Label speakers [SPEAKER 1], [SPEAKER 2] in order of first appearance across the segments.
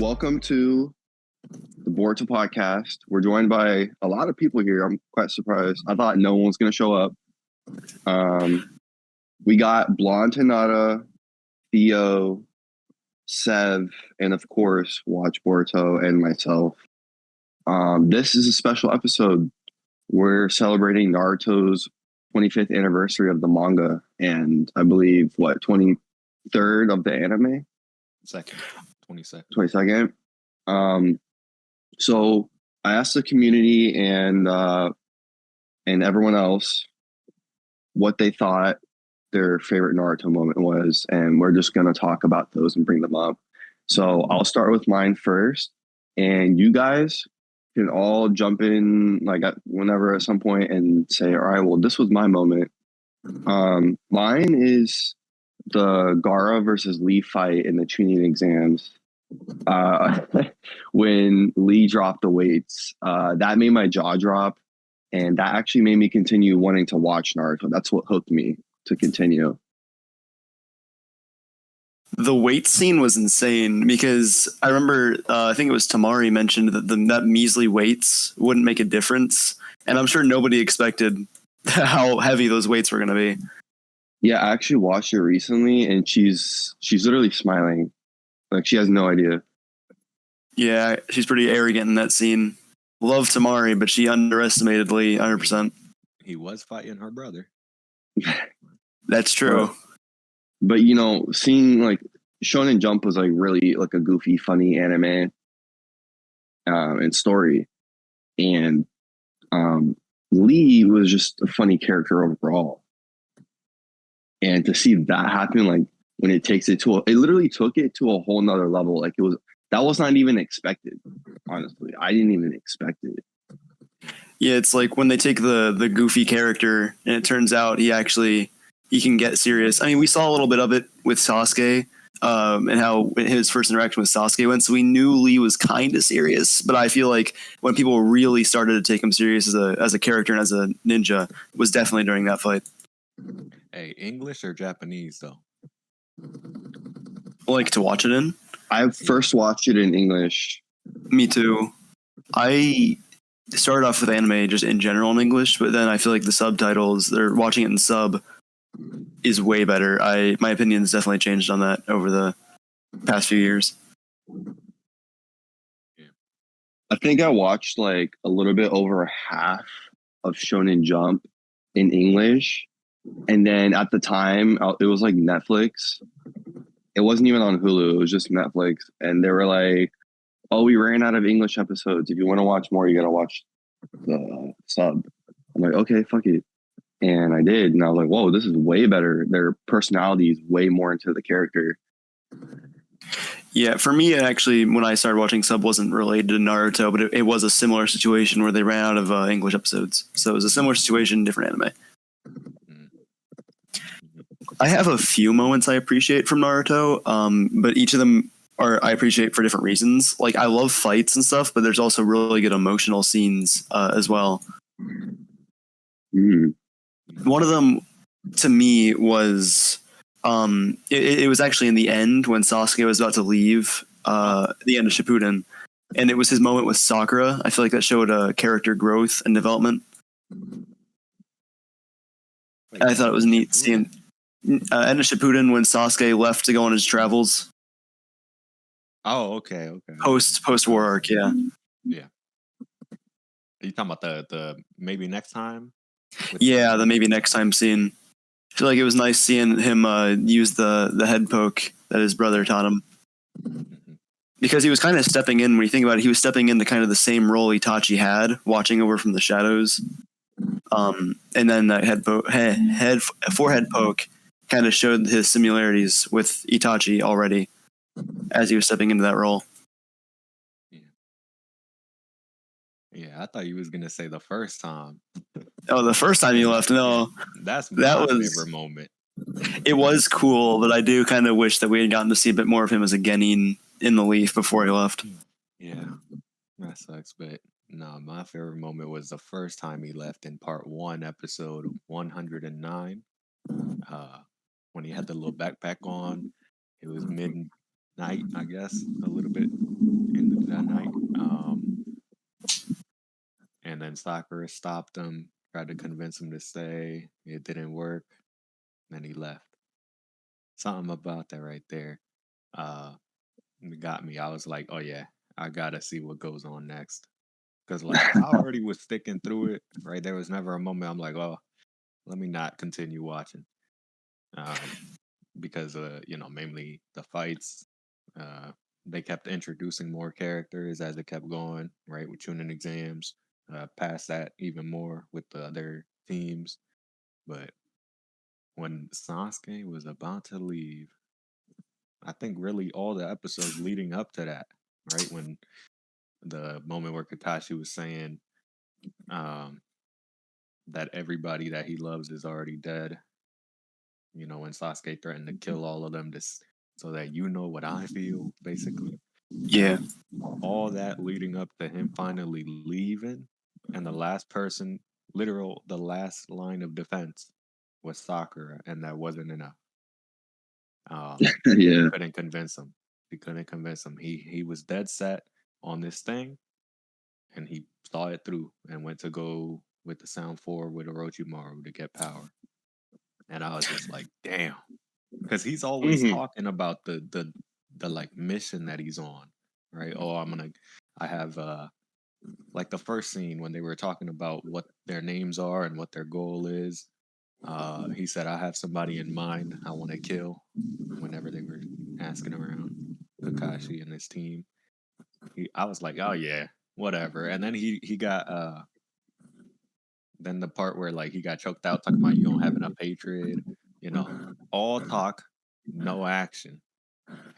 [SPEAKER 1] Welcome to the Boruto podcast. We're joined by a lot of people here. I'm quite surprised. I thought no one was going to show up. We got Blonde Tanada, Theo, Sev, and of course, Watch Boruto and myself. This is a special episode. We're celebrating Naruto's 25th anniversary of the manga, and I believe 23rd of the anime.
[SPEAKER 2] Second, 22nd.
[SPEAKER 1] 22nd. So I asked the community and everyone else what they thought their favorite Naruto moment was, and we're just going to talk about those and bring them up. So I'll start with mine first, and you guys can all jump in whenever at some point and say, all right, well, this was my moment. Mine is the Gaara versus Lee fight in the Chunin exams. When Lee dropped the weights, that made my jaw drop, and that actually made me continue wanting to watch Naruto. That's what hooked me to continue.
[SPEAKER 3] The weight scene was insane because I remember, I think it was Tamari mentioned that that measly weights wouldn't make a difference, and I'm sure nobody expected how heavy those weights were going to be.
[SPEAKER 1] Yeah, I actually watched it recently, and she's literally smiling, like she has no idea.
[SPEAKER 3] Yeah, she's pretty arrogant in that scene. Love Tamari, but she underestimated Lee 100%.
[SPEAKER 2] He was fighting her brother.
[SPEAKER 3] That's true.
[SPEAKER 1] But seeing like Shonen Jump was like really like a goofy, funny anime and story, and Lee was just a funny character overall. And to see that happen, like when it takes it literally took it to a whole nother level. Like that was not even expected. Honestly, I didn't even expect it.
[SPEAKER 3] Yeah, it's like when they take the goofy character and it turns out he can get serious. I mean, we saw a little bit of it with Sasuke and how his first interaction with Sasuke went. So we knew Lee was kind of serious, but I feel like when people really started to take him serious as a character and as a ninja was definitely during that fight.
[SPEAKER 2] Hey, English or Japanese though?
[SPEAKER 3] I like to watch it in.
[SPEAKER 1] I first watched it in English.
[SPEAKER 3] Me too. I started off with anime just in general in English, but then I feel like the subtitles, they're watching it in sub, is way better. My opinion's definitely changed on that over the past few years.
[SPEAKER 1] I think I watched like a little bit over half of Shonen Jump in English. And then at the time, it was like Netflix. It wasn't even on Hulu. It was just Netflix. And they were like, oh, we ran out of English episodes. If you want to watch more, you got to watch the sub. I'm like, okay, fuck it. And I did. And I was like, whoa, this is way better. Their personality is way more into the character.
[SPEAKER 3] Yeah, for me, actually, when I started watching sub, wasn't related to Naruto, but it was a similar situation where they ran out of English episodes. So it was a similar situation, different anime. I have a few moments I appreciate from Naruto, but each of them I appreciate for different reasons. Like, I love fights and stuff, but there's also really good emotional scenes as well.
[SPEAKER 1] Mm.
[SPEAKER 3] One of them, to me, was it was actually in the end when Sasuke was about to leave the end of Shippuden, and it was his moment with Sakura. I feel like that showed character growth and development. And I thought it was neat seeing end of Shippuden when Sasuke left to go on his travels.
[SPEAKER 2] Oh, okay.
[SPEAKER 3] Post war arc, yeah.
[SPEAKER 2] Yeah. Are you talking about the maybe next time?
[SPEAKER 3] Yeah, the maybe next time scene. I feel like it was nice seeing him use the head poke that his brother taught him. Because he was kind of stepping in, when you think about it, he was stepping into kind of the same role Itachi had, watching over from the shadows. And then that forehead poke kind of showed his similarities with Itachi already as he was stepping into that role.
[SPEAKER 2] Yeah, I thought you was gonna say the first time.
[SPEAKER 3] Oh, the first time you left? No,
[SPEAKER 2] that was favorite moment.
[SPEAKER 3] It was cool, but I do kind of wish that we had gotten to see a bit more of him as a Genin in the Leaf before he left.
[SPEAKER 2] Yeah, that sucks, but no, my favorite moment was the first time he left in part 1, episode 109. When he had the little backpack on, it was midnight, I guess, a little bit. that night. And then Sakura stopped him, tried to convince him to stay. It didn't work. Then he left. Something about that right there uh, got me. I was like, oh yeah, I gotta see what goes on next. Because like I already was sticking through it, right? There was never a moment I'm like, oh, let me not continue watching. Because mainly the fights. Uh, they kept introducing more characters as it kept going, right? With tuning exams, past that even more with the other teams. But when Sasuke was about to leave, I think really all the episodes leading up to that, right? When the moment where Kakashi was saying um, that everybody that he loves is already dead, when Sasuke threatened to kill all of them just so that you know what I feel, basically.
[SPEAKER 3] Yeah.
[SPEAKER 2] All that leading up to him finally leaving, and the last person, the last line of defense was Sakura, and that wasn't enough.
[SPEAKER 1] Yeah.
[SPEAKER 2] Couldn't convince him. He couldn't convince him. He was dead set on this thing, and he saw it through and went to go with the Sound 4 with Orochimaru to get power. And I was just like, damn, because he's always
[SPEAKER 1] Hmm.
[SPEAKER 2] talking about the like mission that he's on, right? Oh, I have like the first scene when they were talking about what their names are and what their goal is. He said, I have somebody in mind I want to kill whenever they were asking around Kakashi and his team. I was like, oh yeah, whatever. And then he got then the part where like he got choked out talking about you don't have enough hatred, all talk, no action.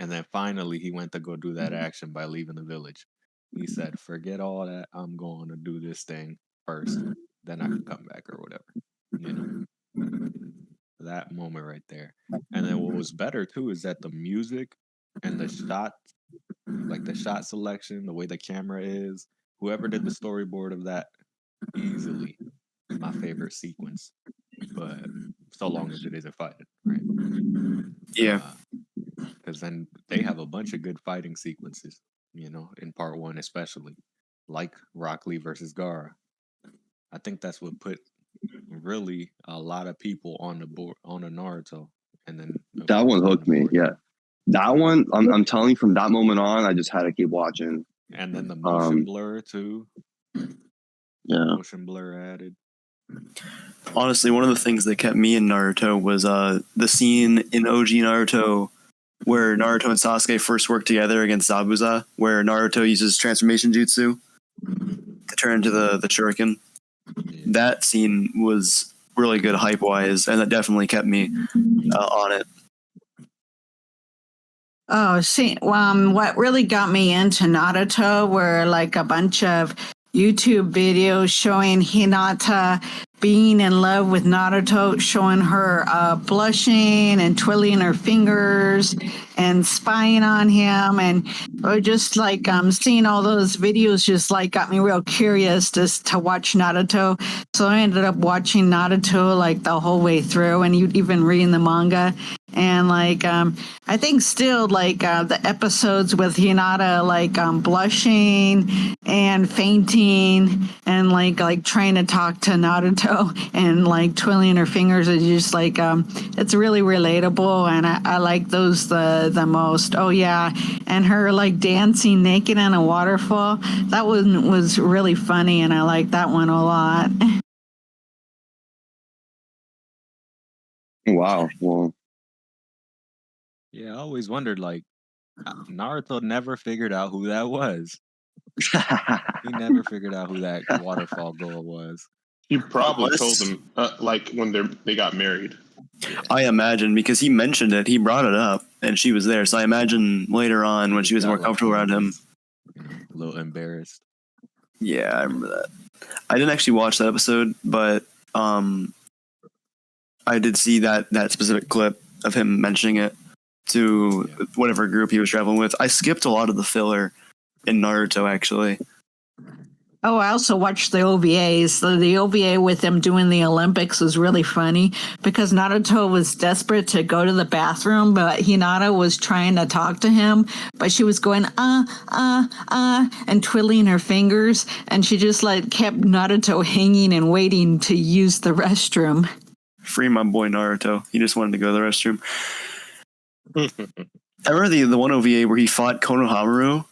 [SPEAKER 2] And then finally he went to go do that action by leaving the village. He said, forget all that. I'm going to do this thing first. Then I can come back or whatever. You know. That moment right there. And then what was better too is that the music and the shot, like the shot selection, the way the camera is, whoever did the storyboard of that, easily my favorite sequence. But so long as it isn't fighting, right?
[SPEAKER 3] Yeah.
[SPEAKER 2] Because then they have a bunch of good fighting sequences, in part one especially, like Rock Lee versus Gara. I think that's what put really a lot of people on the board on a Naruto, and then of
[SPEAKER 1] That
[SPEAKER 2] course
[SPEAKER 1] one
[SPEAKER 2] on the
[SPEAKER 1] hooked me.
[SPEAKER 2] board.
[SPEAKER 1] Yeah. That one, I'm telling you, from that moment on, I just had to keep watching.
[SPEAKER 2] And then the motion blur too.
[SPEAKER 1] Yeah.
[SPEAKER 2] Motion blur added.
[SPEAKER 3] Honestly, one of the things that kept me in Naruto was the scene in OG Naruto where Naruto and Sasuke first work together against Zabuza, where Naruto uses transformation jutsu to turn into the Shuriken.
[SPEAKER 2] Yeah.
[SPEAKER 3] That scene was really good hype-wise, and that definitely kept me on it.
[SPEAKER 4] Oh, see, what really got me into Naruto were like a bunch of YouTube videos showing Hinata being in love with Naruto, showing her blushing and twiddling her fingers and spying on him, and or just like seeing all those videos just like got me real curious just to watch Naruto. So I ended up watching Naruto like the whole way through, and even reading the manga. And like I think still like the episodes with Hinata like blushing and fainting and like trying to talk to Naruto and like twiddling her fingers is just like it's really relatable, and I like those the most. Oh yeah, and her like dancing naked in a waterfall, that one was really funny, and I like that one a lot.
[SPEAKER 1] Wow. Well.
[SPEAKER 2] Yeah, I always wondered like Naruto never figured out who that was. He never figured out who that waterfall girl was.
[SPEAKER 5] He probably told them like when they got married.
[SPEAKER 2] Yeah.
[SPEAKER 3] I imagine, because he mentioned it, he brought it up, and she was there. So I imagine later on when she was more comfortable around him,
[SPEAKER 2] a little embarrassed.
[SPEAKER 3] Yeah, I remember that. I didn't actually watch that episode, but I did see that specific clip of him mentioning it to whatever group he was traveling with. I skipped a lot of the filler in Naruto, actually.
[SPEAKER 4] Oh, I also watched the OVAs. The OVA with them doing the Olympics was really funny because Naruto was desperate to go to the bathroom, but Hinata was trying to talk to him, but she was going, and twiddling her fingers, and she just like kept Naruto hanging and waiting to use the restroom.
[SPEAKER 3] Free my boy Naruto. He just wanted to go to the restroom. I remember the one OVA where he fought Konohamaru,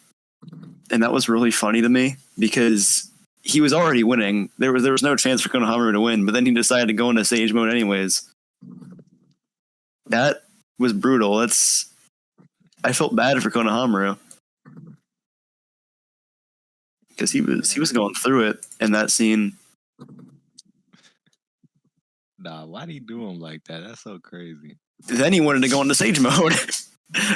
[SPEAKER 3] and that was really funny to me because he was already winning. There was no chance for Konohamaru to win, but then he decided to go into Sage mode anyways. That was brutal. I felt bad for Konohamaru because he was going through it in that scene.
[SPEAKER 2] Nah, why'd he do him like that? That's so crazy.
[SPEAKER 3] Then he wanted to go into Sage mode.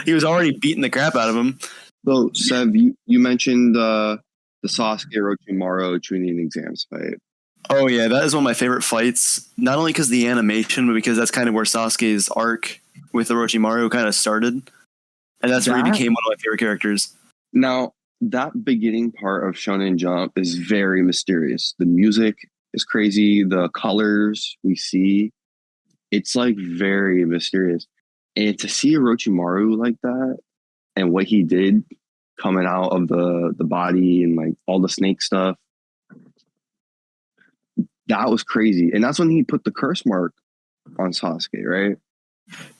[SPEAKER 3] He was already beating the crap out of him.
[SPEAKER 1] So, Sev, you mentioned the Sasuke Orochimaru Chunin exams fight.
[SPEAKER 3] Oh yeah, that is one of my favorite fights. Not only because of the animation, but because that's kind of where Sasuke's arc with Orochimaru kind of started, and that's where he became one of my favorite characters.
[SPEAKER 1] Now, that beginning part of Shonen Jump is very mysterious. The music is crazy. The colors we see, it's like very mysterious. And to see Orochimaru like that and what he did coming out of the body and like all the snake stuff, that was crazy. And that's when he put the curse mark on Sasuke, right?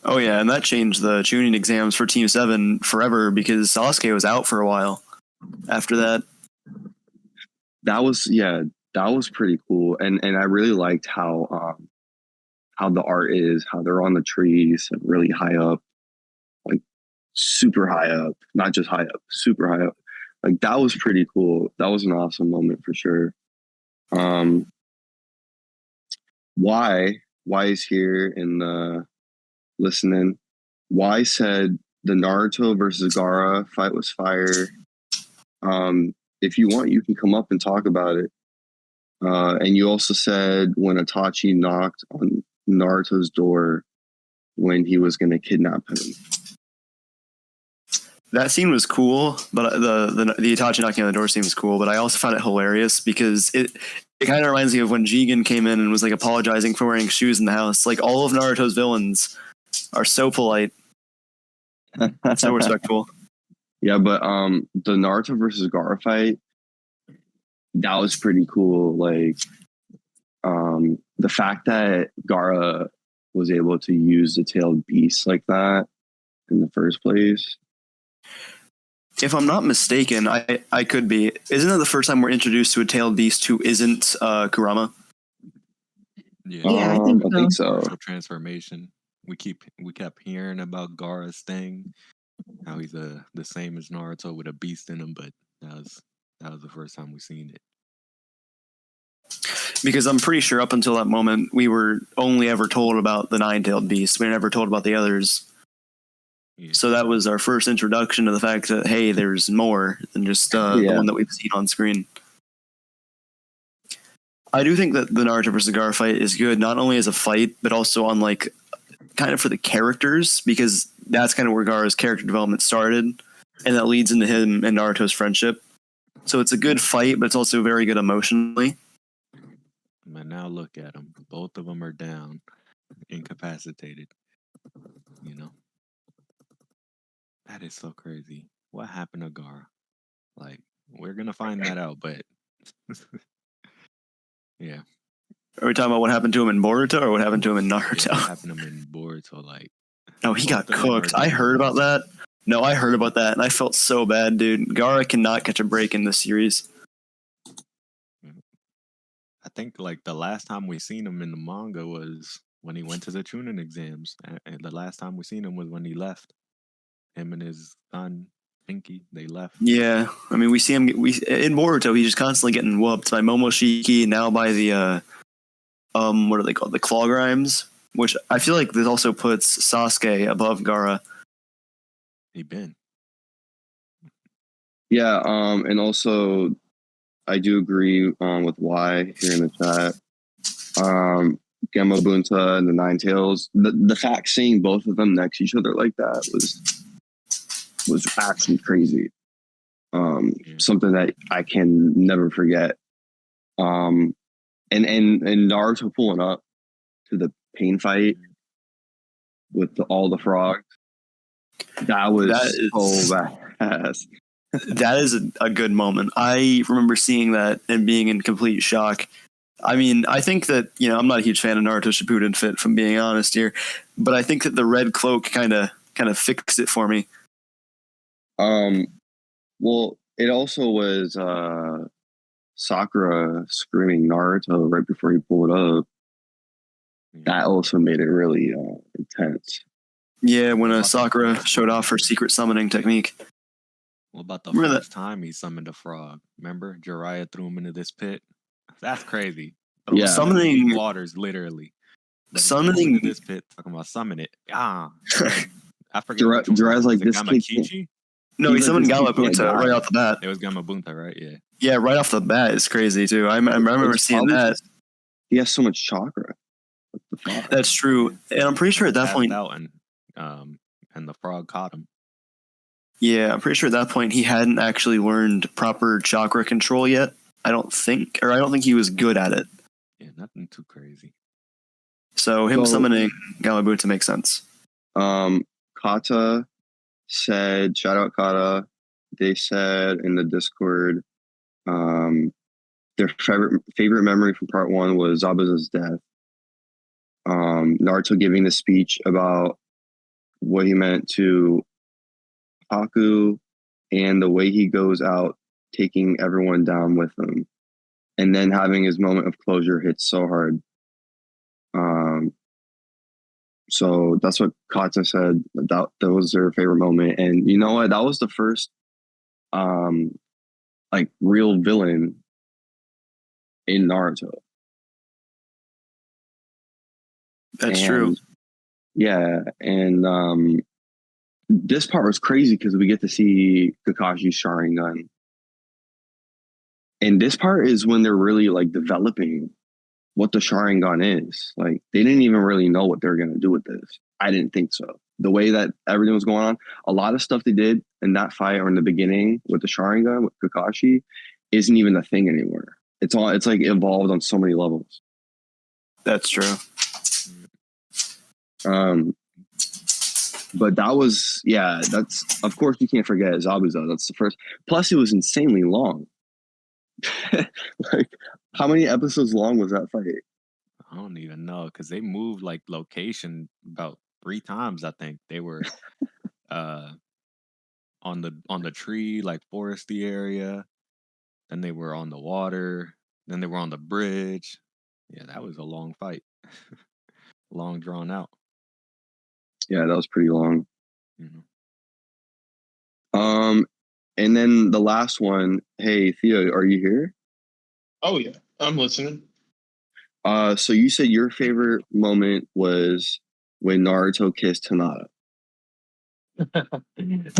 [SPEAKER 3] Oh yeah, and that changed the tuning exams for Team 7 forever because Sasuke was out for a while after that.
[SPEAKER 1] That was pretty cool. And I really liked how the art is, how they're on the trees and really high up, like super high up, not just high up, super high up. Like that was pretty cool. That was an awesome moment for sure. Why is here in the listening? Why said the Naruto versus Gaara fight was fire. If you want, you can come up and talk about it. And you also said when Itachi knocked on Naruto's door when he was going to kidnap him.
[SPEAKER 3] That scene was cool, but the Itachi knocking on the door scene was cool. But I also found it hilarious because it kind of reminds me of when Jigen came in and was like apologizing for wearing shoes in the house. Like all of Naruto's villains are so polite, so respectful.
[SPEAKER 1] Yeah, but the Naruto versus Gaara fight, that was pretty cool. Like the fact that Gaara was able to use the tailed beast like that in the first place.
[SPEAKER 3] If I'm not mistaken, I could be. Isn't it the first time we're introduced to a tailed beast who isn't Kurama?
[SPEAKER 4] Yeah, I think so.
[SPEAKER 2] Transformation. We kept hearing about Gaara's thing, how he's the same as Naruto with a beast in him, but that was the first time we seen it.
[SPEAKER 3] Because I'm pretty sure up until that moment we were only ever told about the nine-tailed beast. We were never told about the others. Yeah. So that was our first introduction to the fact that, hey, there's more than just the one that we've seen on screen. I do think that the Naruto versus Gaara fight is good, not only as a fight, but also on like kind of for the characters, because that's kind of where Gaara's character development started, and that leads into him and Naruto's friendship. So it's a good fight, but it's also very good emotionally.
[SPEAKER 2] But now look at them. Both of them are down, incapacitated. You know? That is so crazy. What happened to Gaara? Like, we're going to find that out, but... yeah.
[SPEAKER 3] Are we talking about what happened to him in Boruto or what happened to him in Naruto?
[SPEAKER 2] Yeah, what happened to him in Boruto, like...
[SPEAKER 3] No, he got cooked. I heard about that. No, I heard about that, and I felt so bad, dude. Gaara cannot catch a break in this series.
[SPEAKER 2] I think, like, the last time we seen him in the manga was when he went to the Chunin exams. And the last time we seen him was when he left. Him and his son, Pinky, they left.
[SPEAKER 3] Yeah, I mean, we see him... in Boruto, he's just constantly getting whooped by Momoshiki, now by the... what are they called? The Claw Grimes? Which I feel like this also puts Sasuke above Gaara.
[SPEAKER 2] He been.
[SPEAKER 1] Yeah, and also I do agree with Y here in the chat. Gamabunta and the Nine Tails. The fact seeing both of them next to each other like that was actually crazy. Something that I can never forget Um, and Naruto pulling up to the pain fight with all the frogs. That was so badass.
[SPEAKER 3] That is a good moment. I remember seeing that and being in complete shock. I mean, I think that, I'm not a huge fan of Naruto Shippuden Fit, if I'm being honest here, but I think that the red cloak kind of fixed it for me.
[SPEAKER 1] Well, it also was Sakura screaming Naruto right before he pulled up. That also made it really intense.
[SPEAKER 3] Yeah, when Sakura showed off her secret summoning technique.
[SPEAKER 2] What about the first time he summoned a frog? Remember, Jiraiya threw him into this pit. That's crazy.
[SPEAKER 1] Yeah,
[SPEAKER 3] summoning
[SPEAKER 2] waters literally.
[SPEAKER 3] Summoning
[SPEAKER 2] this pit, talking about summon it. I forget.
[SPEAKER 1] Jiraiya's like this
[SPEAKER 2] Gamakichi?
[SPEAKER 3] No, he summoned Gamabunta right off the bat.
[SPEAKER 2] It was Gamabunta, right? Yeah.
[SPEAKER 3] Yeah, right off the bat is crazy too. I remember seeing that.
[SPEAKER 1] He has so much chakra.
[SPEAKER 3] That's true, and I'm pretty sure at that point,
[SPEAKER 2] and the frog caught him.
[SPEAKER 3] Yeah, I'm pretty sure at that point he hadn't actually learned proper chakra control yet. I don't think he was good at it.
[SPEAKER 2] Yeah, nothing too crazy.
[SPEAKER 3] So him summoning Gamabunta makes sense.
[SPEAKER 1] Kata said, shout out Kata. They said in the Discord, their favorite memory from part 1 was Zabuza's death. Naruto giving the speech about what he meant to Haku and the way he goes out taking everyone down with him, and then having his moment of closure hit so hard. So that's what Kata said. That was their favorite moment, and you know what? That was the first, like real villain in Naruto.
[SPEAKER 3] That's true.
[SPEAKER 1] Yeah, and this part was crazy because we get to see Kakashi's Sharingan. And this part is when they're really like developing what the Sharingan is. Like they didn't even really know what they were gonna do with this. I didn't think so. The way that everything was going on, a lot of stuff they did in that fight or in the beginning with the Sharingan with Kakashi isn't even a thing anymore. It's like evolved on so many levels.
[SPEAKER 3] That's true.
[SPEAKER 1] But that was, that's, of course you can't forget Zabuza. That's the first. Plus it was insanely long. Like, how many episodes long was that fight?
[SPEAKER 2] I don't even know, because they moved like location about 3 times. I think they were on the tree, like foresty area. Then they were on the water. Then they were on the bridge. Yeah, that was a long fight. Long drawn out.
[SPEAKER 1] Yeah, that was pretty long.
[SPEAKER 2] Mm-hmm.
[SPEAKER 1] And then the last one. Hey, Theo, are you here?
[SPEAKER 5] Oh yeah, I'm listening.
[SPEAKER 1] So you said your favorite moment was when Naruto kissed Hinata.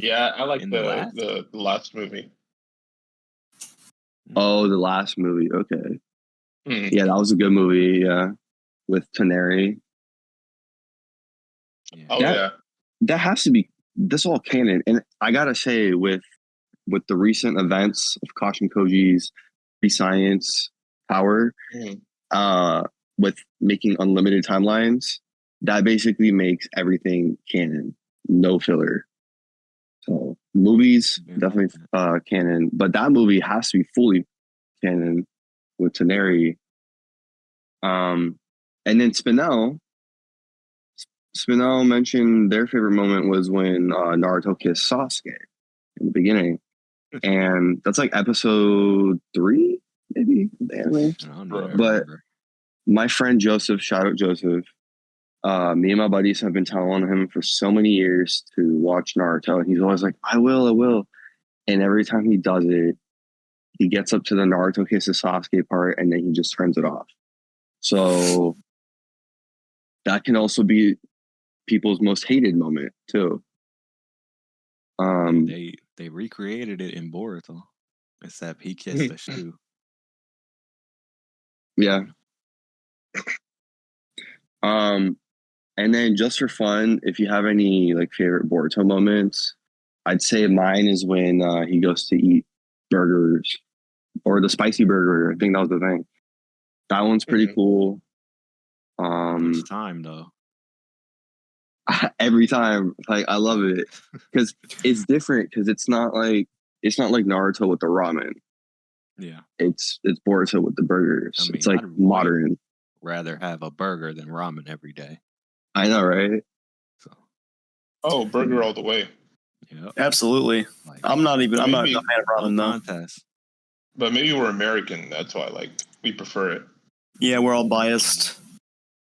[SPEAKER 5] Yeah, I like the last movie.
[SPEAKER 1] Oh, the last movie. Okay. Yeah, that was a good movie. Yeah, with Toneri.
[SPEAKER 5] Yeah.
[SPEAKER 1] That has to be. That's all canon, and I gotta say, with the recent events of Kashin Koji's science power, with making unlimited timelines, that basically makes everything canon, no filler. So movies definitely canon, but that movie has to be fully canon with Toneri. And then Spinel mentioned their favorite moment was when Naruto kissed Sasuke in the beginning. And that's like episode 3, maybe, of the anime. But my friend Joseph, shout out Joseph, me and my buddies have been telling him for so many years to watch Naruto. And he's always like, I will. And every time he does it, he gets up to the Naruto kisses Sasuke part and then he just turns it off. So that can also be people's most hated moment too.
[SPEAKER 2] They recreated it in Boruto, except he kissed the shoe.
[SPEAKER 1] Yeah. And then just for fun, if you have any like favorite Boruto moments, I'd say mine is when he goes to eat burgers or the spicy burger. I think that was the thing. That one's pretty cool.
[SPEAKER 2] Each time though.
[SPEAKER 1] Every time, like I love it because it's different. Because it's not like Naruto with the ramen.
[SPEAKER 2] Yeah,
[SPEAKER 1] It's Boruto with the burgers.
[SPEAKER 2] I mean,
[SPEAKER 1] it's like
[SPEAKER 2] I'd
[SPEAKER 1] modern.
[SPEAKER 2] rather have a burger than ramen every day.
[SPEAKER 1] I know, right?
[SPEAKER 2] So,
[SPEAKER 5] Oh, burger all the way.
[SPEAKER 2] yeah,
[SPEAKER 3] Absolutely.
[SPEAKER 2] like,
[SPEAKER 3] I'm not a
[SPEAKER 5] Maybe-
[SPEAKER 3] fan of ramen though.
[SPEAKER 2] contest.
[SPEAKER 5] But maybe we're American. That's why we prefer it.
[SPEAKER 3] Yeah, we're all biased.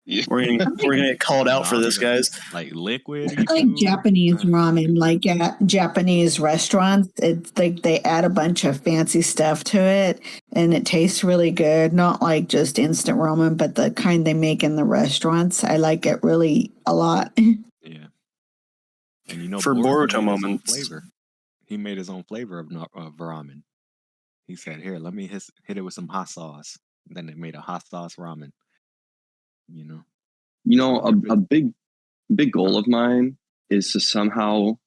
[SPEAKER 5] Yeah.
[SPEAKER 3] We're gonna get called out for this, guys.
[SPEAKER 2] Like liquid.
[SPEAKER 4] I like Japanese ramen, like at Japanese restaurants. It's like they add a bunch of fancy stuff to it and it tastes really good. Not like just instant ramen, but the kind they make in the restaurants. I like it really a lot.
[SPEAKER 2] Yeah. And you know,
[SPEAKER 3] For Boruto
[SPEAKER 2] made his own
[SPEAKER 3] moments.
[SPEAKER 2] flavor. He made his own flavor of ramen. He said, "Here, let me hit it with some hot sauce." And then they made a hot sauce ramen. You know,
[SPEAKER 1] a big goal of mine is to somehow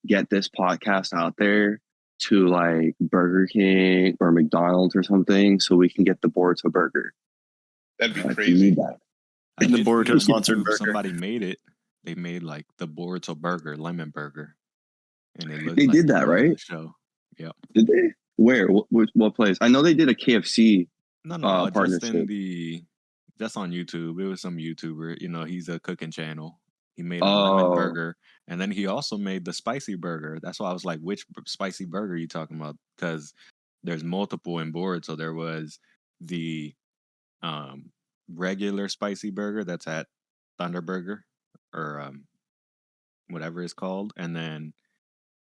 [SPEAKER 1] get this podcast out there to like Burger King or McDonald's or something, so we can get the Boruto burger.
[SPEAKER 5] That'd be
[SPEAKER 1] We
[SPEAKER 5] crazy.
[SPEAKER 1] need that.
[SPEAKER 2] I
[SPEAKER 3] The
[SPEAKER 2] did
[SPEAKER 3] Boruto
[SPEAKER 2] see on
[SPEAKER 3] sponsored
[SPEAKER 2] YouTube
[SPEAKER 3] burger.
[SPEAKER 2] Somebody made it. They made like the Boruto burger, lemon burger, and it looked
[SPEAKER 1] They
[SPEAKER 2] like
[SPEAKER 1] did
[SPEAKER 2] the
[SPEAKER 1] that,
[SPEAKER 2] one in
[SPEAKER 1] right?
[SPEAKER 2] the show. Yep.
[SPEAKER 1] Did they? Where? What place? I know they did a KFC.
[SPEAKER 2] No, just
[SPEAKER 1] partnership.
[SPEAKER 2] just on YouTube. It was some YouTuber. You know, he's a cooking channel. He made a
[SPEAKER 1] Oh.
[SPEAKER 2] lemon burger, and then he also made the spicy burger. That's why I was like, which spicy burger are you talking about? Because there's multiple in Boruto. There was the regular spicy burger that's at Thunder Burger or whatever it's called, and then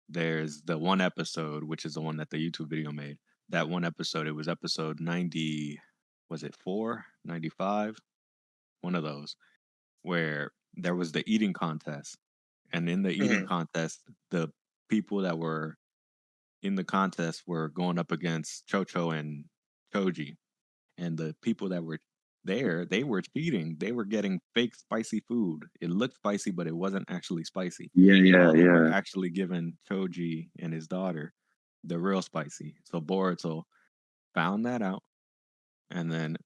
[SPEAKER 2] there's the one episode, which is the one that the YouTube video made. That one episode, it was episode 90, was it 95? One of those, where there was the eating contest. And in the eating contest, the people that were in the contest were going up against Chocho and Choji. And the people that were there, they were cheating. They were getting fake spicy food. It looked spicy, but it wasn't actually spicy.
[SPEAKER 1] Yeah.
[SPEAKER 2] They were actually giving Choji and his daughter the real spicy. So Boruto found that out and then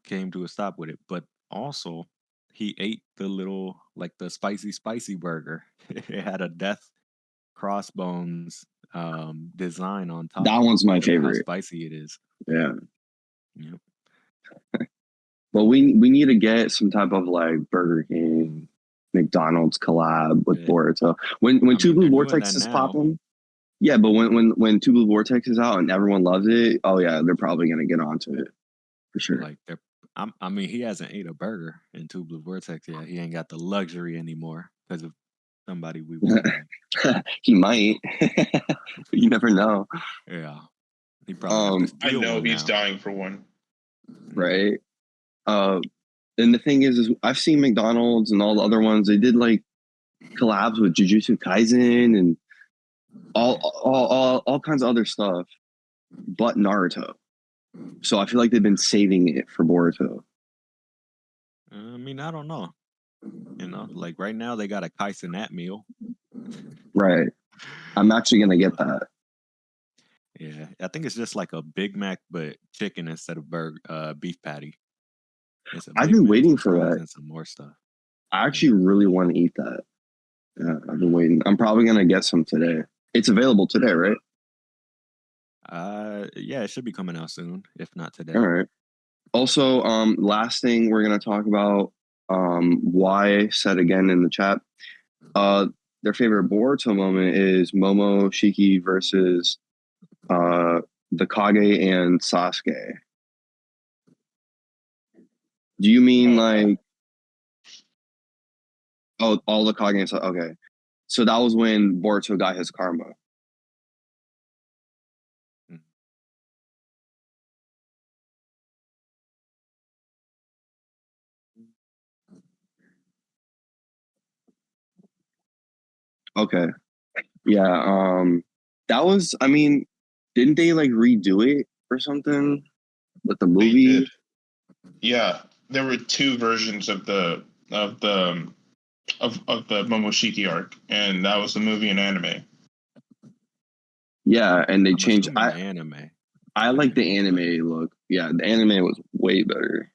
[SPEAKER 2] came to a stop with it. But also, he ate the little, like the spicy burger. It had a death crossbones design on top.
[SPEAKER 1] That one's my
[SPEAKER 2] because of
[SPEAKER 1] favorite.
[SPEAKER 2] How spicy it is.
[SPEAKER 1] Yeah.
[SPEAKER 2] Yep.
[SPEAKER 1] But we need to get some type of like Burger King, McDonald's collab with Boruto. When Two Blue Vortex is popping, yeah. But when Two Blue Vortex is out and everyone loves it, oh yeah, they're probably gonna get onto it for sure.
[SPEAKER 2] Like I mean, he hasn't ate a burger in Two Blue Vortex yet. He ain't got the luxury anymore because of somebody we work with.
[SPEAKER 1] He might. You never know.
[SPEAKER 2] Yeah. He probably
[SPEAKER 5] I know he's dying for one.
[SPEAKER 1] Right. And the thing is I've seen McDonald's and all the other ones. They did like collabs with Jujutsu Kaisen and all kinds of other stuff, but Naruto. So I feel like they've been saving it for Boruto.
[SPEAKER 2] I mean, I don't know. You know, like right now they got a Kaisen at meal.
[SPEAKER 1] Right. I'm actually gonna get that.
[SPEAKER 2] Yeah, I think it's just like a Big Mac, but chicken instead of beef patty.
[SPEAKER 1] I've been waiting for that.
[SPEAKER 2] And some more stuff.
[SPEAKER 1] I actually really want to eat that. Yeah, I've been waiting. I'm probably gonna get some today. It's available today, right?
[SPEAKER 2] Yeah, it should be coming out soon, if not today.
[SPEAKER 1] All right. Also, last thing we're gonna talk about, Y said again in the chat, their favorite Boruto moment is Momo Shiki versus the Kage and Sasuke. Do you mean like all the Kage and Sasuke? Okay. So that was when Boruto got his karma. Okay. Yeah, that was, I mean, didn't they like redo it or something with the movie?
[SPEAKER 5] They did. Yeah, there were two versions of the Momoshiki arc, and that was the movie and anime.
[SPEAKER 1] Yeah, and they changed.
[SPEAKER 2] Anime.
[SPEAKER 1] I like the anime look. Yeah, the anime was way better.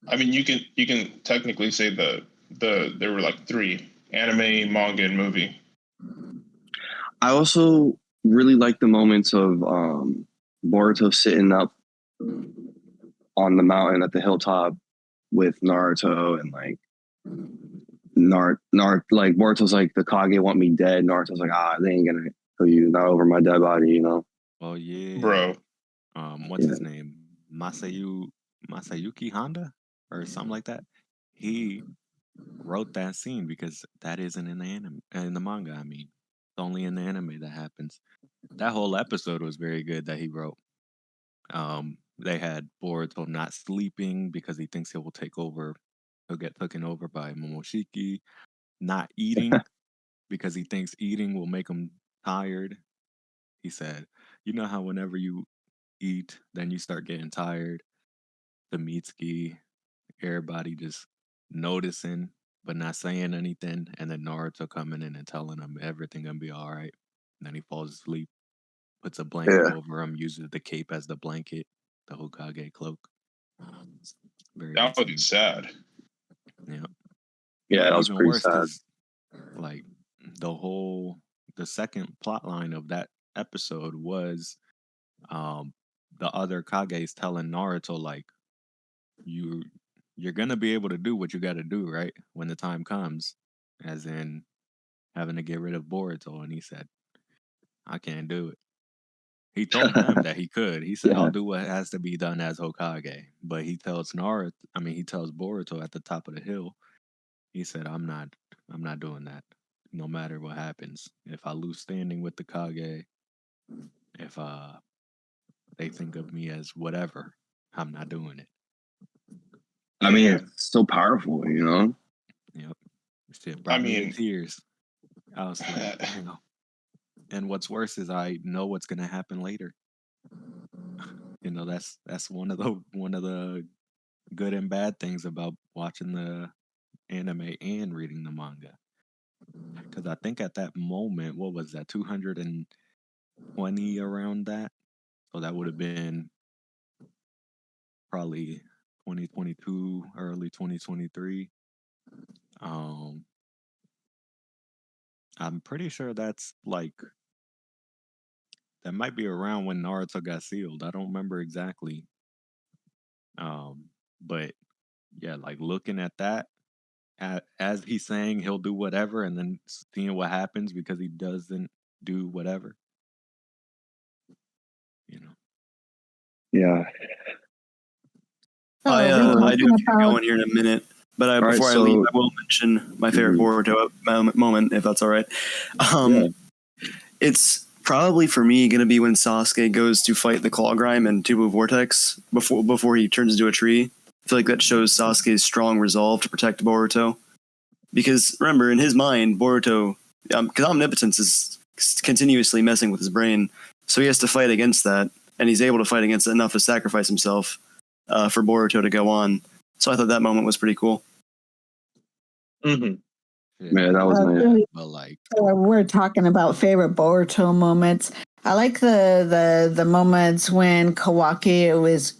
[SPEAKER 5] I mean, you can technically say there were like 3: anime, manga, and movie.
[SPEAKER 1] I also really like the moments of Boruto sitting up on the mountain at the hilltop with Naruto and like like Boruto's like, the Kage want me dead. Naruto's like, they ain't gonna kill you, not over my dead body, you know.
[SPEAKER 2] Oh yeah,
[SPEAKER 5] Bro.
[SPEAKER 2] What's his name? Masayuki Honda or something like that. He wrote that scene because that isn't in the anime, in the manga. I mean, it's only in the anime that happens. That whole episode was very good that he wrote. They had Boruto not sleeping because he thinks he will take over. He'll get taken over by Momoshiki. Not eating because he thinks eating will make him tired. He said, "You know how whenever you eat, then you start getting tired." The Mitsuki, everybody just noticing but not saying anything, and then Naruto coming in and telling him everything gonna be all right. And then he falls asleep, puts a blanket
[SPEAKER 1] Yeah.
[SPEAKER 2] over him, uses the cape as the blanket, the Hokage cloak. Very
[SPEAKER 5] That
[SPEAKER 2] good
[SPEAKER 5] would be
[SPEAKER 2] scene.
[SPEAKER 5] sad.
[SPEAKER 2] Yeah.
[SPEAKER 1] Yeah,
[SPEAKER 2] But
[SPEAKER 1] that was
[SPEAKER 2] even
[SPEAKER 1] pretty
[SPEAKER 2] worse
[SPEAKER 1] sad.
[SPEAKER 2] is like the second plot line of that episode was the other Kages telling Naruto like you're gonna be able to do what you gotta do, right? When the time comes. As in having to get rid of Boruto, and he said, I can't do it. He told them that he could. He said, I'll
[SPEAKER 1] Yeah.
[SPEAKER 2] do what has to be done as Hokage. But he tells he tells Boruto at the top of the hill, he said, I'm not doing that. No matter what happens. If I lose standing with the Kage, if they think of me as whatever, I'm not doing it.
[SPEAKER 1] I mean,
[SPEAKER 5] Yeah.
[SPEAKER 1] it's so powerful, you know.
[SPEAKER 2] Yep. Shit brought
[SPEAKER 5] I
[SPEAKER 2] me to
[SPEAKER 5] mean,
[SPEAKER 2] tears. I was like, damn. And what's worse is I know what's gonna happen later. You know, that's one of the good and bad things about watching the anime and reading the manga. Because I think at that moment, what was that, 220 around that? So that would have been probably 2022, early 2023. Um, I'm pretty sure that's like that might be around when Naruto got sealed. I don't remember exactly. But yeah, like looking at that, as he's saying he'll do whatever, and then seeing what happens because he doesn't do whatever. You know.
[SPEAKER 1] Yeah.
[SPEAKER 3] I
[SPEAKER 4] we're
[SPEAKER 1] Alright.
[SPEAKER 3] I do
[SPEAKER 4] talking
[SPEAKER 3] have to get
[SPEAKER 4] about
[SPEAKER 3] going here in a minute, but
[SPEAKER 1] All right,
[SPEAKER 3] before I leave,
[SPEAKER 1] so
[SPEAKER 3] I will mention my favorite
[SPEAKER 1] Mhm.
[SPEAKER 3] Boruto moment, if that's all right.
[SPEAKER 1] Yeah.
[SPEAKER 3] It's probably for me going to be when Sasuke goes to fight the Claw Grime and Tubu Vortex before he turns into a tree. I feel like that shows Sasuke's strong resolve to protect Boruto. Because remember, in his mind, Boruto, because omnipotence is continuously messing with his brain, so he has to fight against that, and he's able to fight against it enough to sacrifice himself for Boruto to go on. So I thought that moment was pretty cool.
[SPEAKER 5] mm-hmm.
[SPEAKER 1] Yeah, that was nice.
[SPEAKER 4] really,
[SPEAKER 2] But like,
[SPEAKER 4] we're talking about favorite Boruto moments. I like the moments when Kawaki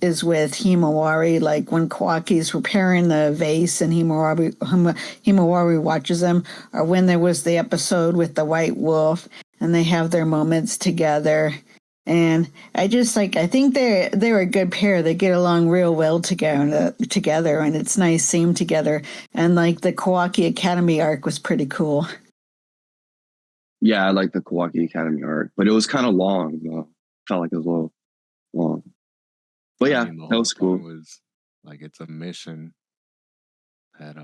[SPEAKER 4] is with Himawari, like when Kawaki's repairing the vase and Himawari watches him, or when there was the episode with the White Wolf and they have their moments together. And I think they're a good pair. They get along real well together, and it's nice seeing them together. And like the Kawaki Academy arc was pretty cool.
[SPEAKER 1] Yeah, I like the Kawaki Academy arc, but it was kind of long though. Felt like it was a little long. But
[SPEAKER 2] I
[SPEAKER 1] yeah,
[SPEAKER 2] mean, the
[SPEAKER 1] that
[SPEAKER 2] whole
[SPEAKER 1] was
[SPEAKER 2] point
[SPEAKER 1] cool.
[SPEAKER 2] was like it's a mission that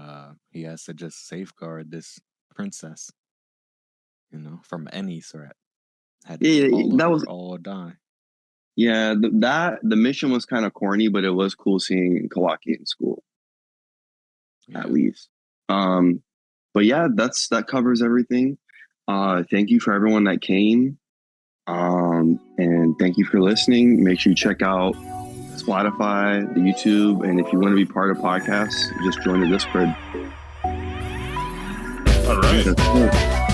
[SPEAKER 2] he has to just safeguard this princess, you know, from any threat. Had to
[SPEAKER 1] Yeah,
[SPEAKER 2] follow
[SPEAKER 1] that
[SPEAKER 2] her
[SPEAKER 1] was
[SPEAKER 2] or die.
[SPEAKER 1] yeah. The mission was kind of corny, but it was cool seeing Kawaki in school
[SPEAKER 2] Yeah.
[SPEAKER 1] at least. But yeah, that covers everything. Thank you for everyone that came. And thank you for listening. Make sure you check out Spotify, the YouTube, and if you want to be part of podcasts, just join the Discord.
[SPEAKER 5] All right.
[SPEAKER 1] That's it.